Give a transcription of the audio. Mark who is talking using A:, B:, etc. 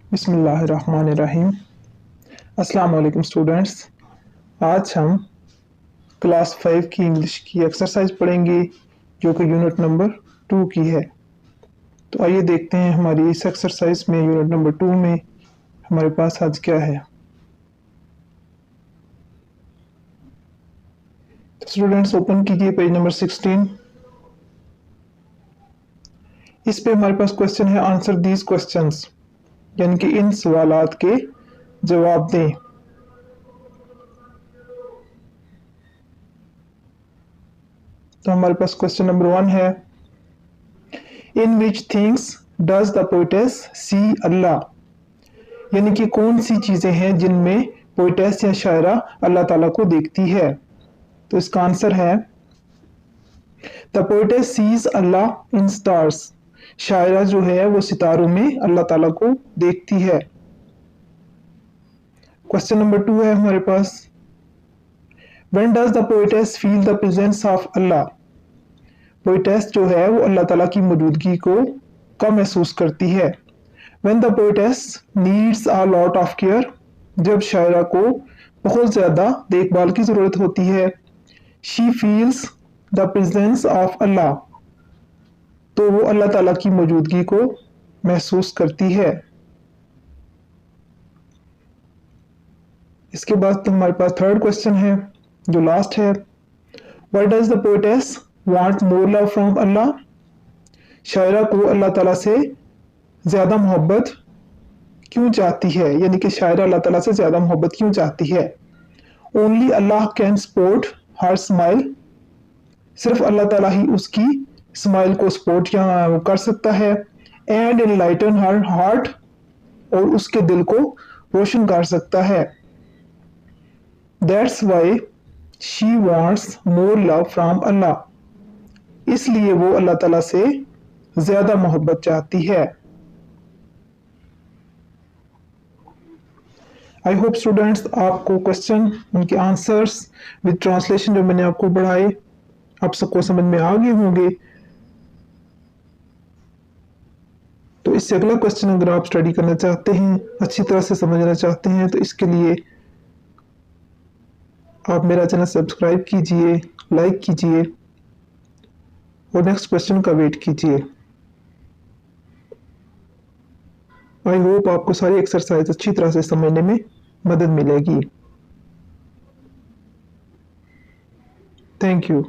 A: बिस्मिल्लाहिर्रहमानिर्रहीम। अस्सलाम वालेकुम स्टूडेंट्स। आज हम क्लास 5 की इंग्लिश की एक्सरसाइज पढ़ेंगे जो कि यूनिट नंबर 2 की है। तो आइए देखते हैं हमारी इस एक्सरसाइज में यूनिट नंबर 2 में हमारे पास आज क्या है। तो स्टूडेंट्स ओपन कीजिए पेज नंबर 16। इस पे हमारे पास क्वेश्चन है आंसर दीज क्वेश्चंस, यानी कि इन सवालात के जवाब दें। तो हमारे पास क्वेश्चन नंबर 1 है, in which things does the poetess see Allah, यानी कि कौन सी चीजें हैं जिनमें पोइटेस या शायरा अल्लाह ताला को देखती है। तो इसका आंसर है the poetess sees Allah in stars, शायरा जो है वो सितारों में अल्लाह ताला को देखती है। क्वेश्चन नंबर 2 है हमारे पास, when does the poetess feel the presence of Allah, poetess जो है वो अल्लाह ताला की मौजूदगी को कब महसूस करती है। When the poetess needs a lot of care, जब शायरा को बहुत ज़्यादा देखभाल की ज़रूरत होती है। She feels the presence of Allah, तो वो अल्लाह ताला की मौजूदगी को महसूस करती है। इसके बाद तो हमारे पास थर्ड क्वेश्चन है जो लास्ट है, why does the poetess want more love from Allah, शायरा को अल्लाह ताला से ज़्यादा मोहब्बत क्यों चाहती है, यानी कि शायरा अल्लाह ताला से ज़्यादा मोहब्बत क्यों चाहती है। Only Allah can support her smile, सिर्फ अल्लाह ताला ही उसकी स्माइल को सपोर्ट कर सकता है। एंड एनलाइटन हर हार्ट, और उसके दिल को रोशन कर सकता है। That's why she wants more love from Allah, इसलिए वो अल्लाह ताला से ज़्यादा मोहब्बत चाहती है। आई होप स्टूडेंट्स आपको क्वेश्चन, उनके आंसर्स विद ट्रांसलेशन जो मैंने आपको पढ़ाए आप सबको समझ में आ गए होंगे। तो इससे अगला क्वेश्चन अगर आप स्टडी करना चाहते हैं, अच्छी तरह से समझना चाहते हैं, तो इसके लिए आप मेरा चैनल सब्सक्राइब कीजिए, लाइक कीजिए और नेक्स्ट क्वेश्चन का वेट कीजिए। आई होप आपको सारी एक्सरसाइज अच्छी तरह से समझने में मदद मिलेगी। Thank you.